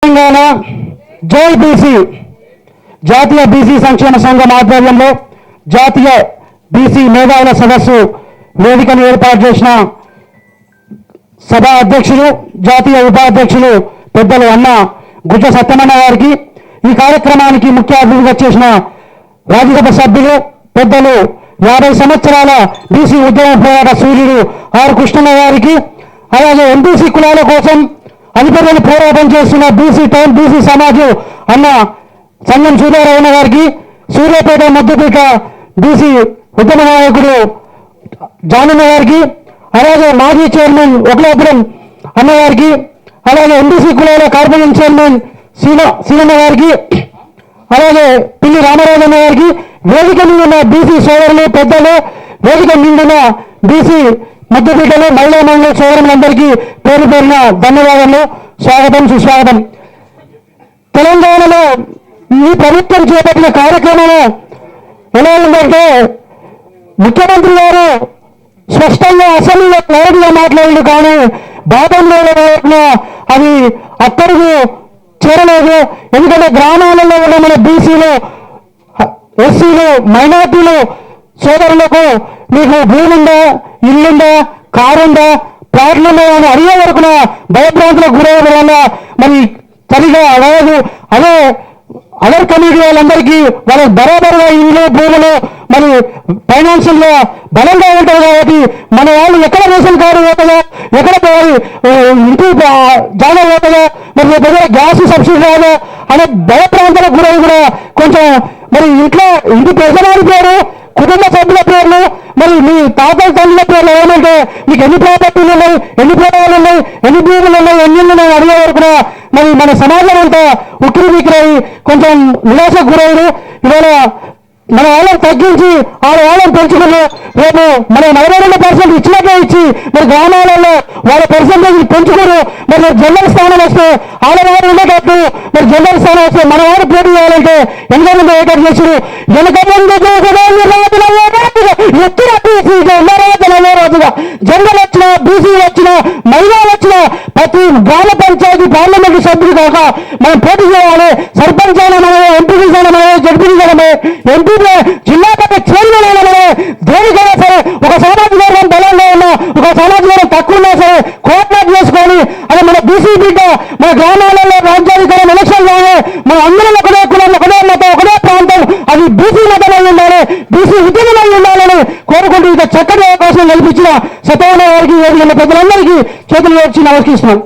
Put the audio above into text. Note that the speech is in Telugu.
తెలంగాణ జై బీసీ జాతీయ బీసీ సంక్షేమ సంఘం ఆధ్వర్యంలో జాతీయ బీసీ మేధావుల సదస్సు వేదికను ఏర్పాటు చేసిన సభా అధ్యక్షులు జాతీయ ఉపాధ్యక్షులు పెద్దలు అన్న గుజ్జ సత్యమన్న గారికి ఈ కార్యక్రమానికి ముఖ్య అతిథిగా చేసిన రాజ్యసభ సభ్యులు పెద్దలు 50 సంవత్సరాల బీసీ ఉద్యమ పోరాట సూర్యుడు ఆర్ కృష్ణన్న గారికి అలాగే ఎంబీసీ కులాల కోసం అధిపతులు పోరాటం చేస్తున్న బీసీ సమాజం అన్న సంగం సూర్యారాయణ గారికి సూర్యాపేట మధ్యపేట బీసీ ఉద్యమ నాయకుడు జానన్న గారికి అలాగే మాజీ చైర్మన్ ఒకలాపురం అన్న గారికి అలాగే ఎంబీసీ కులాల కార్పొరేషన్ చైర్మన్ సీనన్న గారికి అలాగే పిల్లి రామరాజన్న గారికి వేదిక మీద ఉన్న బీసీ సోదరులు పెద్దలు వేదిక మీద బీసీ మధ్యపీఠలు మహిళా మండలి సోదరులందరికీ పేరు పేరున ధన్యవాదాలు స్వాగతం సుస్వాగతం. తెలంగాణలో ఈ ప్రభుత్వం చేపట్టిన కార్యక్రమం ఎలా ఉందంటే ముఖ్యమంత్రి గారు స్పష్టంగా అసెంబ్లీలో క్లారిటీగా మాట్లాడారు, కానీ బాటంలో అది అక్కడికి చేరలేదు. ఎందుకంటే గ్రామాలలో ఉన్న మన బీసీలు ఎస్సీలు మైనార్టీలు సోదరులకు మీకు భూమి ఉందా, ఇల్లుందా, కారుందా, ప్లాట్లుందా అని అడిగే వరకున భయభ్రాంతులకు గురయ్యడం వల్ల మరి సరిగా అడగదు. అదే అదర్ కమ్యూనిటీ వాళ్ళందరికీ వాళ్ళకి బరాబరుగా ఇల్లు భూములు మరి ఫైనాన్షియల్ గా బలంగా ఉంటారు కాబట్టి మన వాళ్ళు ఎక్కడ రేషన్ కార్డు పోతుందో, ఎక్కడ ఇంటి జాగా పోతుందో, మరి దగ్గర గ్యాస్ సబ్సిడీ రాదో అనే భయప్రాంతాలకు గురై కూడా కొంచెం మరి ఇంటి పెద్దవారి పేరు, కుటుంబ సభ్యుల పేర్లు, మరి మీ తాతల తండ్రుల పేర్లు ఏమంటే మీకు ఎన్ని ప్రాపర్టీలు ఉన్నాయి, ఎన్ని పొలాలు ఉన్నాయి, ఎన్ని భూములు ఉన్నాయి, ఎన్ని ఉన్నాయి అడిగే వరకు మరి మన సమాజం అంతా ఉక్కిరి బిక్కిరై కొంచెం నిరాశకు గురయ్యారు. ఇవాళ మన వాళ్ళని తగ్గించి వాళ్ళని పెంచుకుని రేపు మన 42% ఇచ్చినట్లే ఇచ్చి మరి గ్రామాలలో వాళ్ళ పర్సెంటేజ్ పెంచుకుని మరి జనరల్ స్థానం వస్తే ఆడవారు ఉండేటట్టు మరి జనరల్ స్థానం వస్తే మన వారు పోటీ చేయాలంటే ఎంతమంది ఏర్పాటు చేసారు. రాజుగా జనరల్ వచ్చిన బీసీ వచ్చిన మహిళలు వచ్చిన ప్రతి గ్రామ పంచాయతీ పార్లమెంటు సభ్యులు కాక మనం పోటీ చేయాలి. సర్పంచ్ అయినా మనమే, ఎంపీసీ అయినా మనమే, జడ్పీసీ అయినా ఎంపీ జిల్లా పెద్ద చైర్మన్ అయినా మనమే, దేనికైనా సరే ఒక సామాజిక వర్గం బలంగా ఉన్నా, ఒక సామాజిక వర్గం తక్కువ ఉన్నా సరే కోఆపరేట్ చేసుకొని అది మన బీసీ బిడ్డ మన గ్రామాలలో రాజ్యాధికారం ఎలక్షన్ కానీ మన అందరం ఒకటే కులం, ఒకటే మతం, ఒకటే ప్రాంతం, అది బీసీ మతం అయి ఉండాలి, బీసీ ఉద్యమం అయి ఉండాలని కోరుకుంటూ ఇక చక్కటి అవకాశం కల్పించిన సత్యనారాయణ గారికి, ప్రజలందరికీ చేతులు వచ్చి నమస్కరిస్తున్నాను.